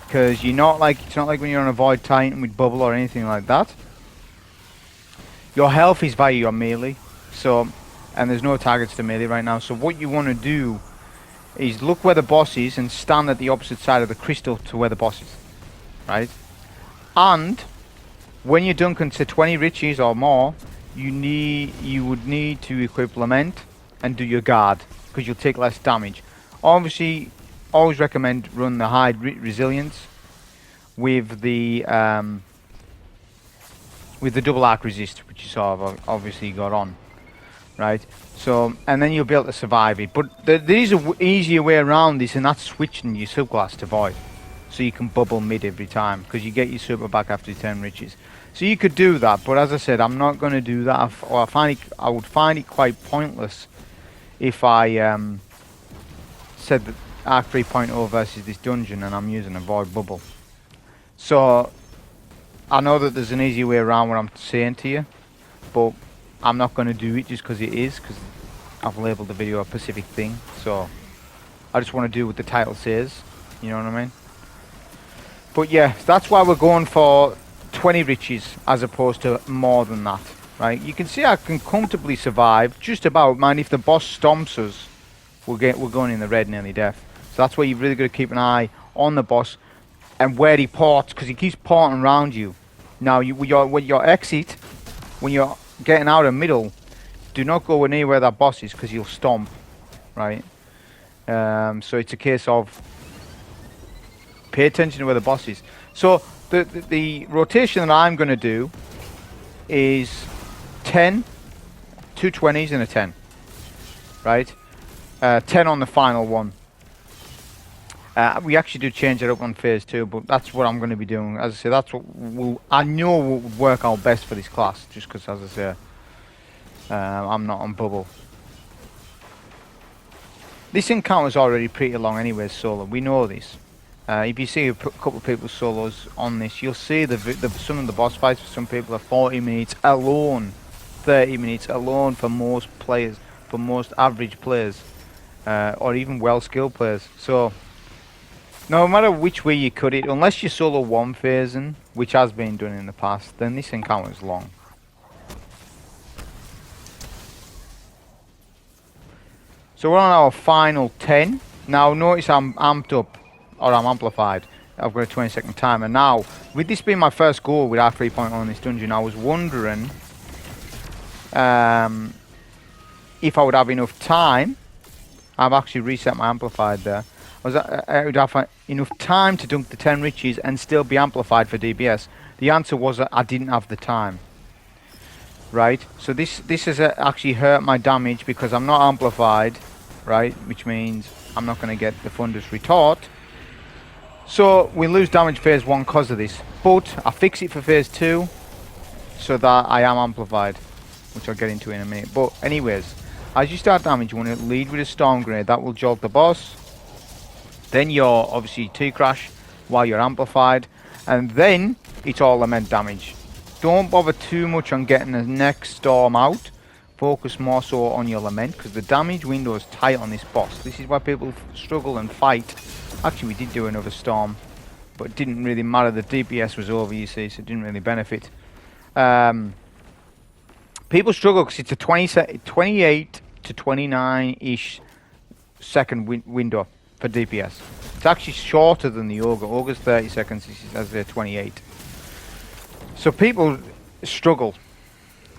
because it's not like when you're on a Void Titan with bubble or anything like that. Your health is via your melee, so, and there's no targets to melee right now. So what you want to do is look where the boss is and stand at the opposite side of the crystal to where the boss is, right? And when you're done to 20 riches or more, you would need to equip Lament and do your guard, because you'll take less damage. Obviously, always recommend run the high resilience with the double arc resist, which you sort of obviously got on, right? So, and then you'll be able to survive it. But there is an easier way around this, and that's switching your subclass to Void, so you can bubble mid every time, because you get your super back after 10 riches. So you could do that, but as I said, I'm not going to do that. I would find it quite pointless if I said that Arc 3.0 versus this dungeon and I'm using a Void bubble. So I know that there's an easy way around what I'm saying to you, but I'm not going to do it just because it is, because I've labelled the video a specific thing. So I just want to do what the title says, you know what I mean? But yeah, that's why we're going for 20 riches as opposed to more than that, right? You can see I can comfortably survive, just about. Mind, if the boss stomps us, we're going in the red, nearly death. So that's why you've really got to keep an eye on the boss and where he ports, because he keeps porting around you. Now, with your exit, when you're getting out of middle, do not go near where that boss is, because he'll stomp, right? So it's a case of pay attention to where the boss is. So the rotation that I'm going to do is 10, 2 20s and a 10, right? 10 on the final one. We actually do change it up on phase 2, but that's what I'm going to be doing. As I say, that's what I know will work out best for this class, just because, as I say, I'm not on bubble. This encounter's already pretty long anyway, solo. We know this. If you see a couple of people's solos on this, you'll see some of the boss fights for some people are 40 minutes alone, 30 minutes alone for most players, for most average players, or even well-skilled players. So, no matter which way you cut it, unless you solo one phasing, which has been done in the past, then this encounter is long. So we're on our final 10. Now notice I'm amped up, or I'm amplified. I've got a 20-second timer. Now, with this being my first go with R3.0 in this dungeon, I was wondering if I would have enough time. I've actually reset my amplified there. I would have enough time to dunk the 10 riches and still be amplified for DPS. The answer was that I didn't have the time. Right? So this has actually hurt my damage because I'm not amplified, right? Which means I'm not going to get the Thunder's Retort. So we lose damage phase 1 because of this. But I fix it for phase 2 so that I am amplified, which I'll get into in a minute. But anyways, as you start damage, you want to lead with a Storm Grenade. That will jolt the boss. Then you're obviously T-Crash while you're amplified. And then it's all lament damage. Don't bother too much on getting the next Storm out. Focus more so on your lament, because the damage window is tight on this boss. This is why people struggle and fight. Actually, we did do another Storm, but it didn't really matter. The DPS was over, you see, so it didn't really benefit. People struggle because it's a 28 to 29-ish second window for DPS. It's actually shorter than the Ogre. Ogre's 30 seconds, this is, as they're 28. So people struggle,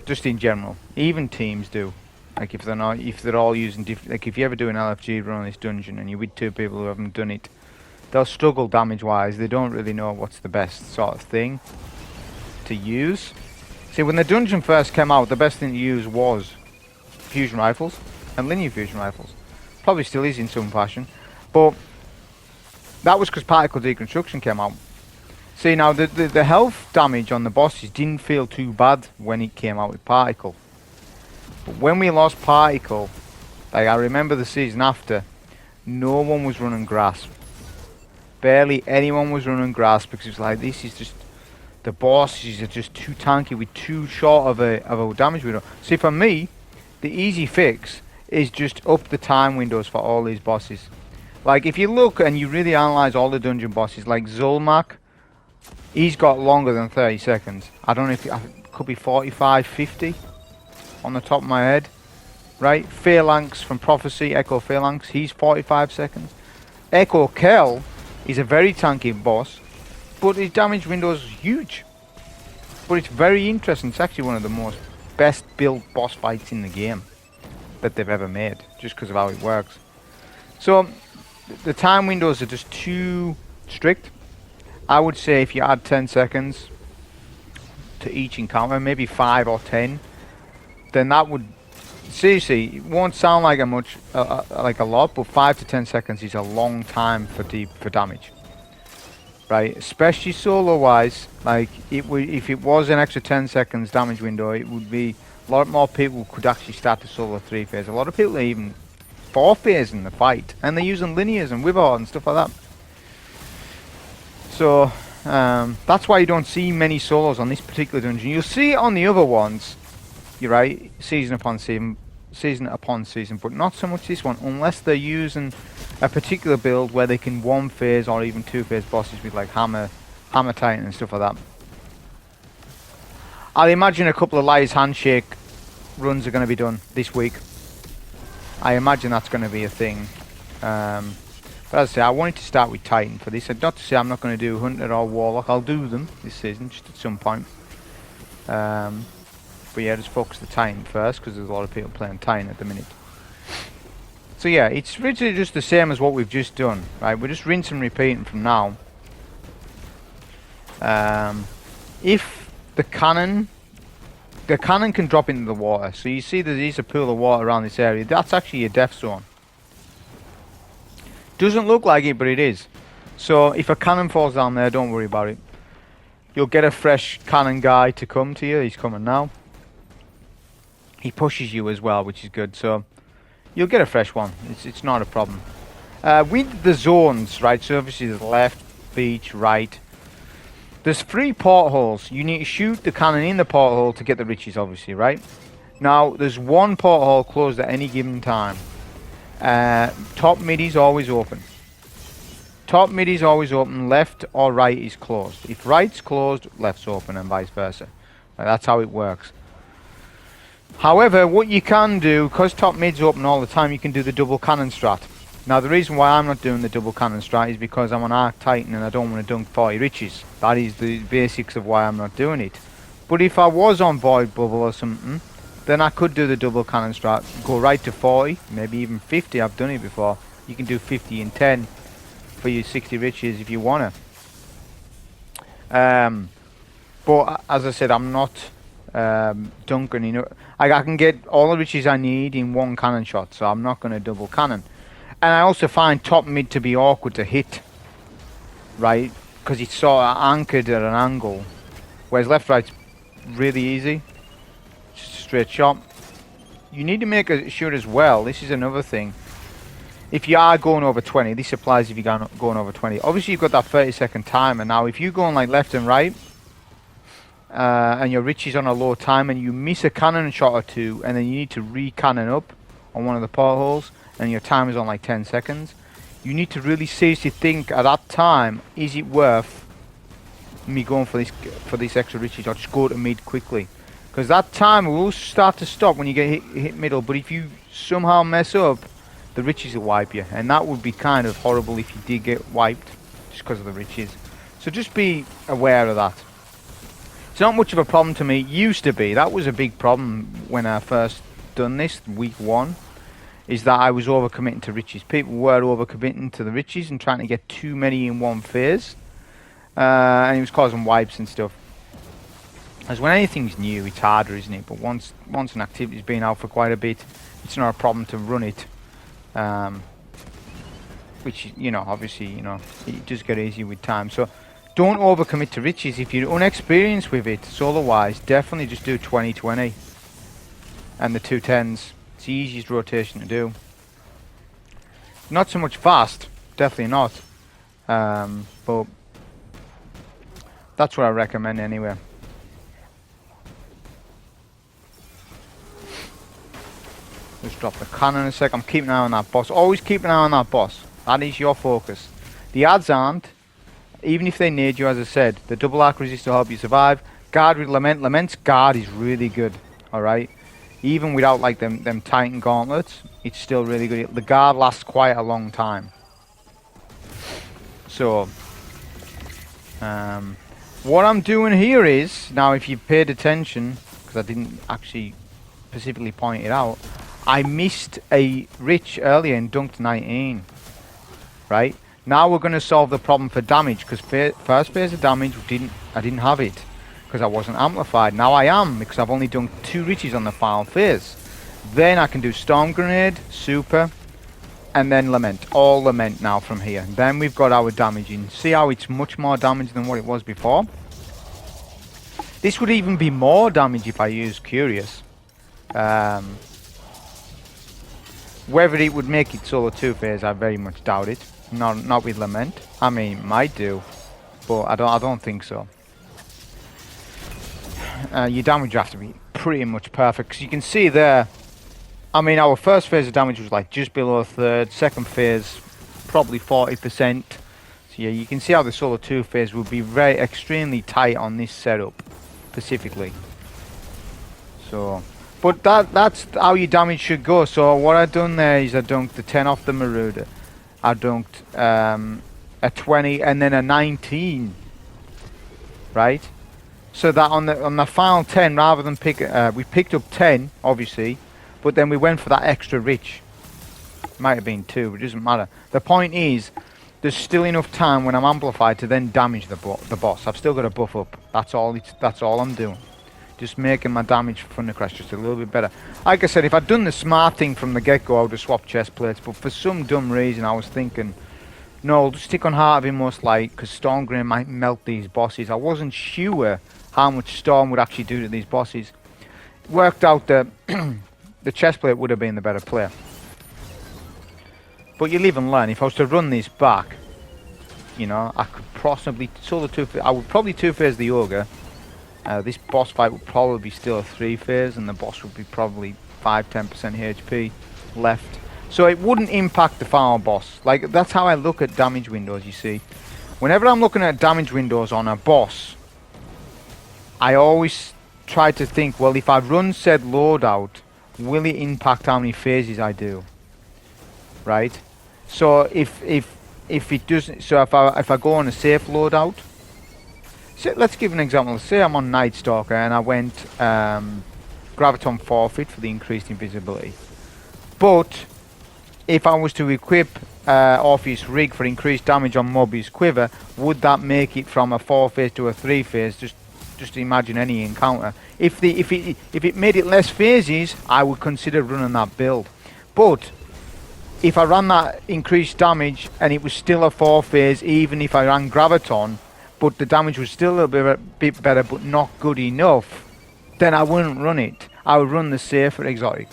just in general. Even teams do. Like if they're all using different, like if you ever do an LFG run on this dungeon and you're with two people who haven't done it, they'll struggle damage-wise. They don't really know what's the best sort of thing to use. See, when the dungeon first came out, the best thing to use was fusion rifles and linear fusion rifles. Probably still is in some fashion, but that was because particle deconstruction came out. See, now the health damage on the bosses didn't feel too bad when it came out with particle. But when we lost particle, like I remember the season after, no one was running grasp. Barely anyone was running grasp because it was like, this is just, the bosses are just too tanky with too short of a damage window. See, for me, the easy fix is just up the time windows for all these bosses. Like if you look and you really analyze all the dungeon bosses, like Zulmak, he's got longer than 30 seconds. I don't know if it could be 45, 50 on the top of my head. Right? Phalanx from Prophecy, Echo Phalanx, he's 45 seconds. Echo Kell is a very tanky boss, but his damage window is huge. But it's very interesting. It's actually one of the most best built boss fights in the game that they've ever made, just because of how it works. So the time windows are just too strict. I would say if you add 10 seconds to each encounter, maybe 5 or 10, then that would, seriously, it won't sound like like a lot, but 5 to 10 seconds is a long time for damage, right? Especially solo wise. Like if it was an extra 10 seconds damage window, it would be a lot more people could actually start to solo 3 phase. A lot of people are even 4 phase in the fight, and they're using linears and wither and stuff like that. So that's why you don't see many solos on this particular dungeon. You'll see it on the other ones, you're right, season upon season, but not so much this one, unless they're using a particular build where they can 1 phase or even 2 phase bosses with like Hammer Titan and stuff like that. I'll imagine a couple of Liar's Handshake runs are going to be done this week. I imagine that's going to be a thing. But as I say, I wanted to start with Titan for this. Not to say I'm not going to do Hunter or Warlock. I'll do them this season, just at some point. But yeah, just focus the Titan first, because there's a lot of people playing Titan at the minute. So yeah, it's literally just the same as what we've just done, right? We're just rinsing and repeating from now. If the cannon can drop into the water. So you see there is a pool of water around this area. That's actually a death zone. Doesn't look like it, but it is. So if a cannon falls down there, don't worry about it. You'll get a fresh cannon guy to come to you. He's coming now. He pushes you as well, which is good. So you'll get a fresh one. It's not a problem. With the zones, right? So obviously there's left, beach, right. There's 3 portholes. You need to shoot the cannon in the porthole to get the riches, obviously, right? Now there's 1 porthole closed at any given time. Top mid is always open. Top mid is always open, left or right is closed. If right's closed, left's open and vice versa. That's how it works. However, what you can do, because top mid's open all the time, you can do the double cannon strat. Now the reason why I'm not doing the double cannon strat is because I'm on Arc Titan and I don't want to dunk 40 riches. That is the basics of why I'm not doing it. But if I was on Void Bubble or something, then I could do the double cannon strat, go right to 40, maybe even 50, I've done it before. You can do 50 and 10 for your 60 riches if you want to. But as I said, I'm not dunking, you know. I can get all the riches I need in 1 cannon shot, so I'm not going to double cannon. And I also find top mid to be awkward to hit, right? Because it's sort of anchored at an angle, whereas left right's really easy. Just a straight shot. You need to make a shoot as well. This is another thing. If you are going over 20, this applies if you're going over 20. Obviously you've got that 30-second timer. Now if you're going like left and right, and your rich is on a low time and you miss a cannon shot or 2, and then you need to re-cannon up on one of the portholes, and your time is on like 10 seconds, you need to really seriously think at that time, is it worth me going for this extra riches, or just go to mid quickly? Because that time will start to stop when you get hit middle, but if you somehow mess up, the riches will wipe you, and that would be kind of horrible if you did get wiped just because of the riches. So just be aware of that. It's not much of a problem to me. It used to be. That was a big problem when I first done this, week 1, is that I was overcommitting to riches. People were overcommitting to the riches and trying to get too many in one phase, and it was causing wipes and stuff. As when anything's new, it's harder, isn't it? But once an activity's been out for quite a bit, it's not a problem to run it. Which, you know, obviously, you know, it does get easier with time. So don't overcommit to riches. If you're unexperienced with it, solo-wise, definitely just do 20-20 and the 2 10s. It's the easiest rotation to do. Not so much fast, definitely not. But that's what I recommend anyway. Just drop the cannon a sec. I'm keeping an eye on that boss. Always keep an eye on that boss. That is your focus. The ads aren't. Even if they need you, as I said, the double arc resist will help you survive. Guard with Lament. Lament's guard is really good. Alright? Even without like them Titan gauntlets, it's still really good. The guard lasts quite a long time. So, what I'm doing here is, now if you've paid attention, because I didn't actually specifically point it out, I missed a rich earlier and dunked 19. Right? Now we're going to solve the problem for damage, because first phase of damage I didn't have it because I wasn't amplified. Now I am, because I've only done 2 riches on the final phase. Then I can do Storm Grenade, Super, and then Lament. All Lament now from here. Then we've got our damage in. See how it's much more damage than what it was before? This would even be more damage if I used Curious. Whether it would make it solo 2 phase, I very much doubt it. Not with Lament. I mean, it might do, but I don't think so. Your damage have to be pretty much perfect, because you can see there. I mean, our first phase of damage was like just below a third. Second phase, probably 40%. So yeah, you can see how the solo 2 phase would be very extremely tight on this setup, specifically. So. But that's how your damage should go. So what I've done there is I dunked the 10 off the Marauder. I dunked a 20 and then a 19. Right? So that on the final 10, rather than we picked up 10, obviously, but then we went for that extra rich. Might have been 2, but it doesn't matter. The point is, there's still enough time when I'm amplified to then damage the boss. I've still got to buff up. That's all I'm doing. Just making my damage for Thunder Crash just a little bit better. Like I said, if I'd done the smart thing from the get-go, I would have swapped chest plates. But for some dumb reason, I was thinking, No, I'll just stick on Heart of Inmost Light because Stormgrain might melt these bosses. I wasn't sure how much Storm would actually do to these bosses. Worked out that the chestplate would have been the better player. But you live and learn. If I was to run this back, you know, I could possibly solo two-phase. I would probably two-phase the Ogre. This boss fight would probably be still a 3-phase, and the boss would be probably 5-10% HP left. So it wouldn't impact the final boss. Like, that's how I look at damage windows, you see. Whenever I'm looking at damage windows on a boss, I always try to think, well, if I run said loadout, will it impact how many phases I do? Right? So if it doesn't, so if I go on a safe loadout, so let's give an example. Say I'm on Night Stalker and I went Graviton Forfeit for the increased invisibility. But if I was to equip Orpheus Rig for increased damage on Mobius Quiver, would that make it from a 4-phase to a 3-phase? Just imagine any encounter. If it made it less phases, I would consider running that build. But if I ran that increased damage and it was still a 4-phase, even if I ran Graviton, but the damage was still a bit better but not good enough, then I wouldn't run it. I would run the safer exotic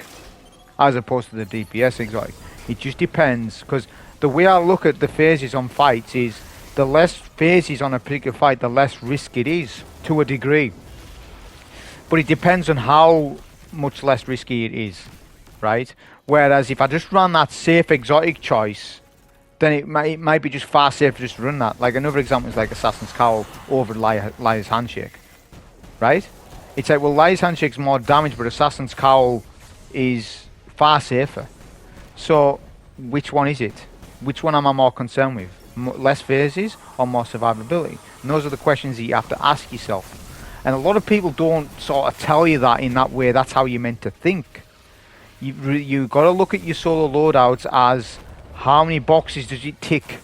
as opposed to the DPS exotic. It just depends, because the way I look at the phases on fights is the less phases on a particular fight, the less risk it is, to a degree. But it depends on how much less risky it is, right? Whereas if I just run that safe exotic choice, then it might be just far safer just to run that. Like another example is like Assassin's Cowl over Liar's Handshake, right? It's like, well, Liar's Handshake's more damage, but Assassin's Cowl is far safer. So which one is it? Which one am I more concerned with? Less phases or more survivability? And those are the questions that you have to ask yourself. And a lot of people don't sort of tell you that in that way. That's how you're meant to think. You got to look at your solo loadouts as how many boxes does it tick.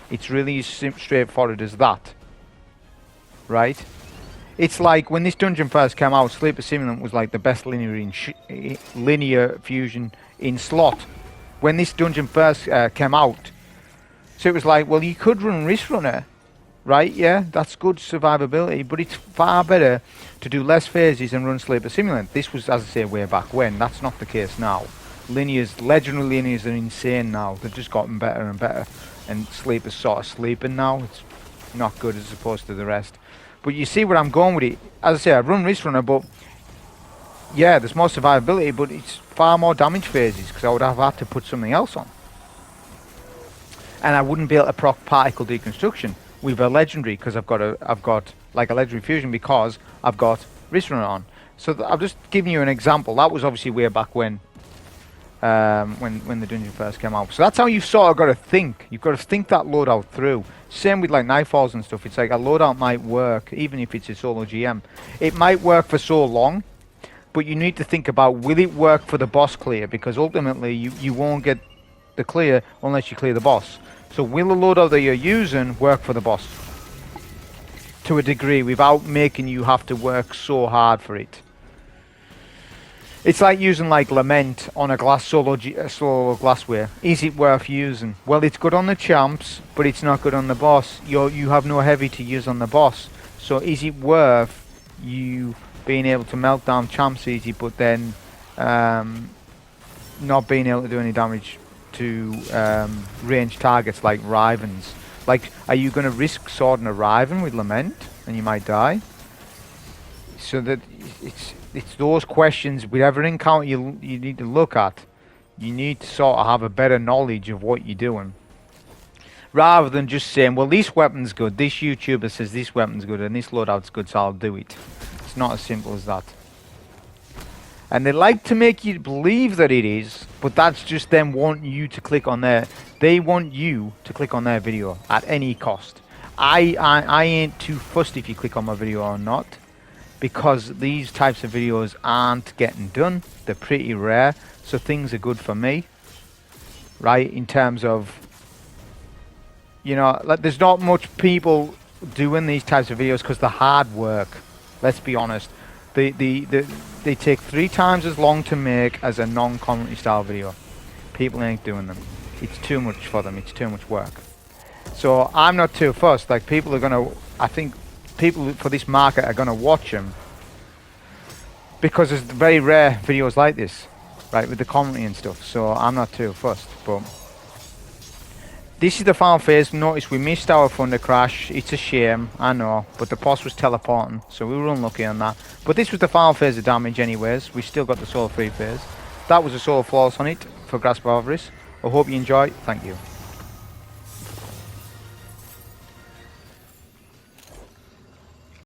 It's really as straightforward as that, right? It's like when this dungeon first came out, Sleeper Simulant was like the best linear fusion in slot. When this dungeon first came out, so it was like, well, you could run Wrist Runner, right? Yeah, that's good survivability, but it's far better to do less phases and run Sleeper Simulant. This was, as I say, way back when. That's not the case now. Legendary linears are insane now. They've just gotten better and better, and Sleeper's sort of sleeping now. It's not good as opposed to the rest. But you see where I'm going with it. As I say, I run Wrist Runner, but yeah, there's more survivability, but it's far more damage phases because I would have had to put something else on. And I wouldn't be able to proc Particle Deconstruction with a legendary because I've got like a legendary fusion because I've got Wrist Runner on. So I'm just giving you an example. That was obviously way back when the dungeon first came out. So that's how you've sort of got to think. You've got to think that loadout through. Same with like Nightfalls and stuff. It's like a loadout might work even if it's a solo GM. It might work for so long, but you need to think about, will it work for the boss clear? Because ultimately you won't get the clear unless you clear the boss. So will the loadout that you're using work for the boss to a degree without making you have to work so hard for it? It's like using like Lament on a solo glassware. Is it worth using? Well, it's good on the champs, but it's not good on the boss. You have no heavy to use on the boss. So is it worth you being able to melt down champs easy, but then not being able to do any damage to range targets like Rivens? Like, are you going to risk swording a Riven with Lament and you might die? So that it's those questions with every encounter you need to look at. You need to sort of have a better knowledge of what you're doing, rather than just saying, well, this weapon's good, this YouTuber says this weapon's good, and this loadout's good, so I'll do it. It's not as simple as that. And they like to make you believe that it is, but that's just them wanting you to click on their... They want you to click on their video at any cost. I ain't too fussed if you click on my video or not, because these types of videos aren't getting done. They're pretty rare, so things are good for me, right? In terms of, you know, like, there's not much people doing these types of videos because they're hard work. Let's be honest. They take 3 times as long to make as a non-commentary style video. People ain't doing them. It's too much for them. It's too much work. So I'm not too fussed. Like, people are gonna, I think people for this market are gonna watch them because there's very rare videos like this, right, with the commentary and stuff. So I'm not too fussed. But this is the final phase. Notice we missed our Thunder Crash. It's a shame, I know, but the boss was teleporting, so we were unlucky on that. But this was the final phase of damage anyways. We still got the solo free phase. That was a solo flawless on it for Grasp of Avarice. I hope you enjoy. Thank you.